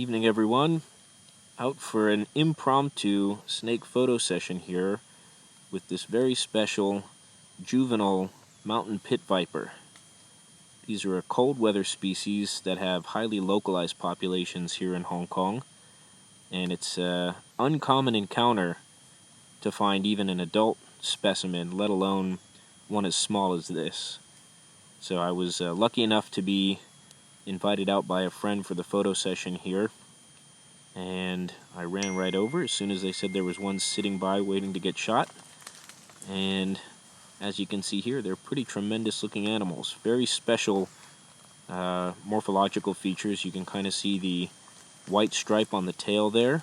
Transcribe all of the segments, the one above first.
Evening, everyone. Out for an impromptu snake photo session here with this very special juvenile mountain pit viper. These are a cold weather species that have highly localized populations here in Hong Kong, and it's an uncommon encounter to find even an adult specimen, let alone one as small as this. So I was lucky enough to be invited out by a friend for the photo session here, and I ran right over as soon as they said there was one sitting by waiting to get shot. And as you can see here, they're pretty tremendous looking animals. Very special morphological features. You can kind of see the white stripe on the tail there.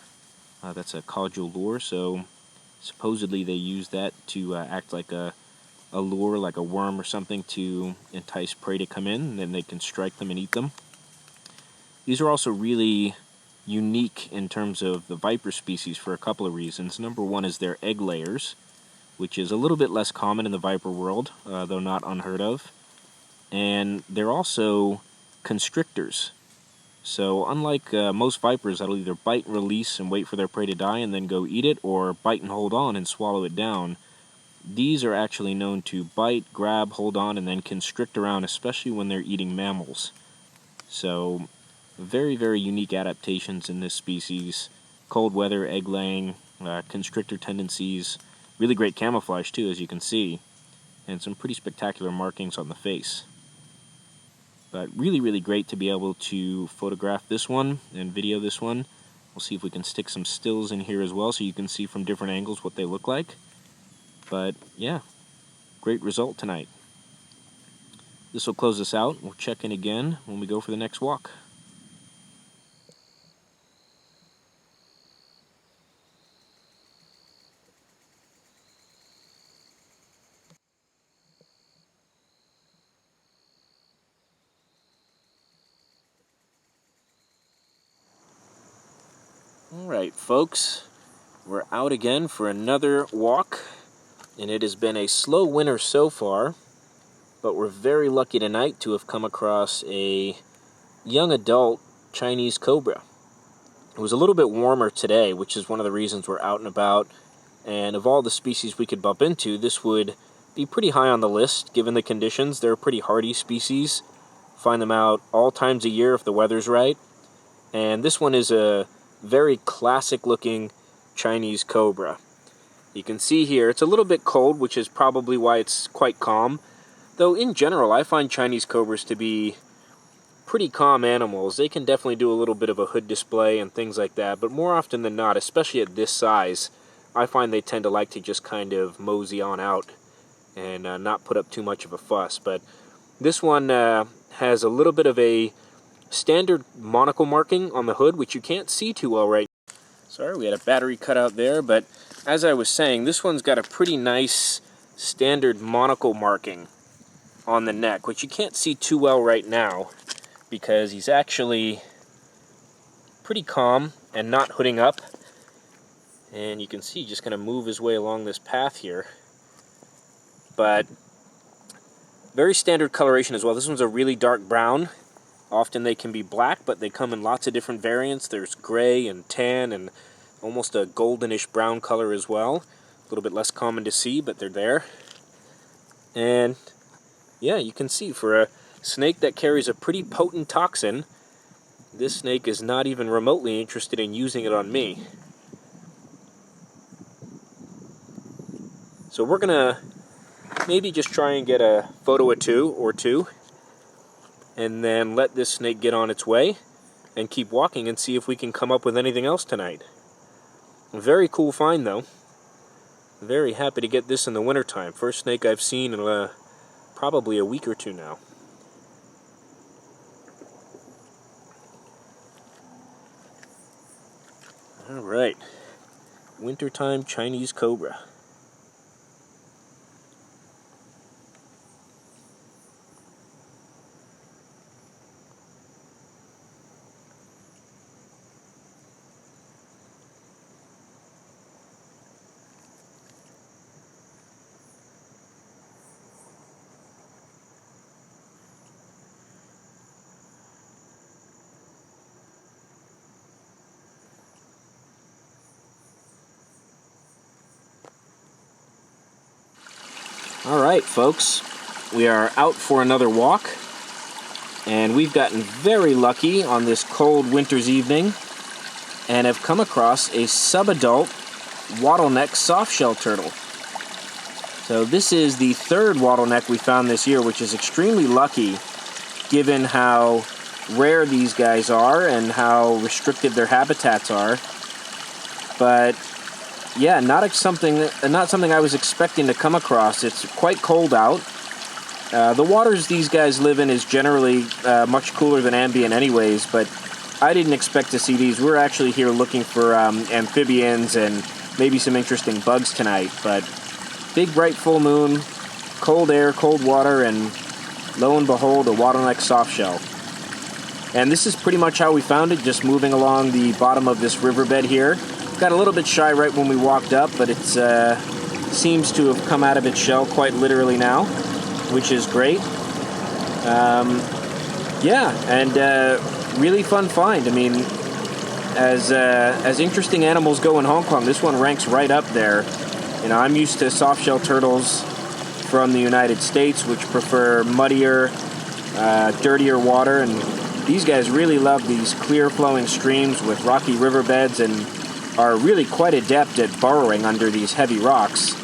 That's a caudal lure, so supposedly they use that to act like a lure, like a worm or something, to entice prey to come in, and then they can strike them and eat them. These are also really unique in terms of the viper species for a couple of reasons. Number one is their egg layers, which is a little bit less common in the viper world, though not unheard of. And they're also constrictors. So unlike most vipers that'll either bite and release and wait for their prey to die and then go eat it, or bite and hold on and swallow it down, these are actually known to bite, grab, hold on, and then constrict around, especially when they're eating mammals. So very, very unique adaptations in this species. Cold weather, egg laying, constrictor tendencies, really great camouflage too, as you can see, and some pretty spectacular markings on the face. But really, really great to be able to photograph this one and video this one. We'll see if we can stick some stills in here as well so you can see from different angles what they look like. But yeah, great result tonight. This will close us out. We'll check in again when we go for the next walk. Alright, folks, we're out again for another walk, and it has been a slow winter so far, but we're very lucky tonight to have come across a young adult Chinese cobra. It was a little bit warmer today, which is one of the reasons we're out and about, and of all the species we could bump into, this would be pretty high on the list given the conditions. They're a pretty hardy species. Find them out all times of year if the weather's right, and this one is a very classic looking Chinese cobra. You can see here it's a little bit cold, which is probably why it's quite calm, though in general I find Chinese cobras to be pretty calm animals. They can definitely do a little bit of a hood display and things like that, but more often than not, especially at this size, I find they tend to like to just kind of mosey on out and not put up too much of a fuss. But this one has a little bit of a standard monocle marking on the hood, which you can't see too well right now. Sorry, we had a battery cut out there, but as I was saying, this one's got a pretty nice standard monocle marking on the neck, which you can't see too well right now because he's actually pretty calm and not hooding up. And you can see he's just going to move his way along this path here. But very standard coloration as well. This one's a really dark brown. Often they can be black, but they come in lots of different variants. There's gray and tan and almost a goldenish brown color as well. A little bit less common to see, but they're there. And yeah, you can see for a snake that carries a pretty potent toxin, this snake is not even remotely interested in using it on me. So we're gonna maybe just try and get a photo or two, and then let this snake get on its way and keep walking and see if we can come up with anything else tonight. Very cool find though. Very happy to get this in the wintertime. First snake I've seen in probably a week or two now. Alright, wintertime Chinese cobra. Alright folks, we are out for another walk, and we've gotten very lucky on this cold winter's evening and have come across a subadult wattleneck softshell turtle. So this is the third wattleneck we found this year, which is extremely lucky given how rare these guys are and how restricted their habitats are. But yeah, not something I was expecting to come across. It's quite cold out. The waters these guys live in is generally much cooler than ambient anyways, but I didn't expect to see these. We're actually here looking for amphibians and maybe some interesting bugs tonight, but big bright full moon, cold air, cold water, and lo and behold, a wattleneck softshell. And this is pretty much how we found it, just moving along the bottom of this riverbed here. Got a little bit shy right when we walked up, but it seems to have come out of its shell quite literally now, which is great. Yeah, and really fun find. I mean, as interesting animals go in Hong Kong, this one ranks right up there. You know, I'm used to softshell turtles from the United States, which prefer muddier, dirtier water, and these guys really love these clear flowing streams with rocky riverbeds and are really quite adept at burrowing under these heavy rocks.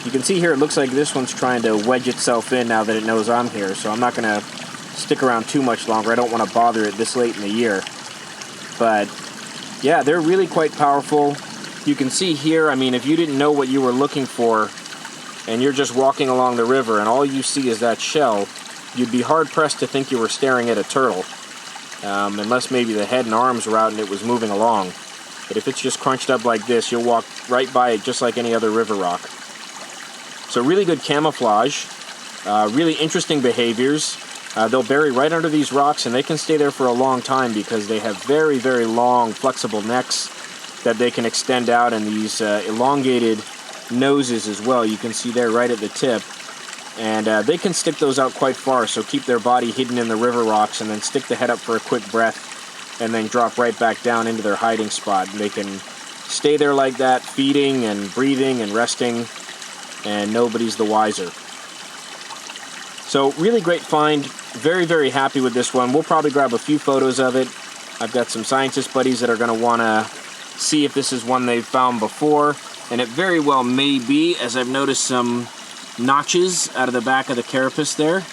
You can see here it looks like this one's trying to wedge itself in now that it knows I'm here, so I'm not going to stick around too much longer. I don't want to bother it this late in the year. But yeah, they're really quite powerful. You can see here, I mean, if you didn't know what you were looking for and you're just walking along the river and all you see is that shell, you'd be hard-pressed to think you were staring at a turtle, unless maybe the head and arms were out and it was moving along. But if it's just crunched up like this, you'll walk right by it just like any other river rock. So really good camouflage, really interesting behaviors. They'll bury right under these rocks and they can stay there for a long time because they have very, very long, flexible necks that they can extend out, and these elongated noses as well. You can see there right at the tip. And they can stick those out quite far, so keep their body hidden in the river rocks and then stick the head up for a quick breath and then drop right back down into their hiding spot. And they can stay there like that, feeding and breathing and resting, and nobody's the wiser. So really great find. Very, very happy with this one. We'll probably grab a few photos of it. I've got some scientist buddies that are going to want to see if this is one they've found before, and it very well may be, as I've noticed some notches out of the back of the carapace there,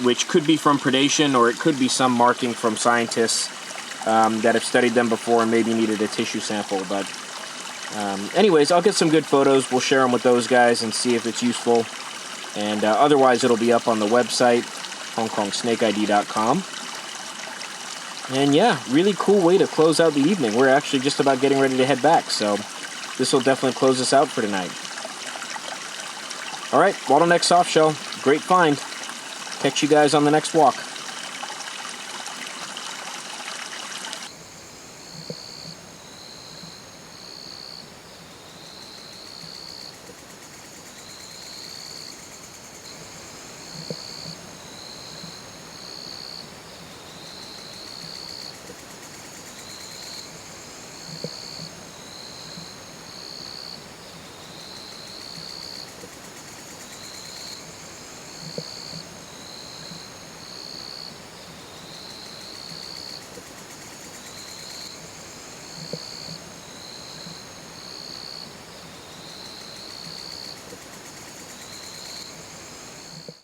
which could be from predation, or it could be some marking from scientists that have studied them before and maybe needed a tissue sample. But anyways, I'll get some good photos. We'll share them with those guys and see if it's useful. And otherwise, it'll be up on the website, HongKongSnakeID.com. And yeah, really cool way to close out the evening. We're actually just about getting ready to head back, so this will definitely close us out for tonight. Alright, wattleneck softshell, great find. Catch you guys on the next walk.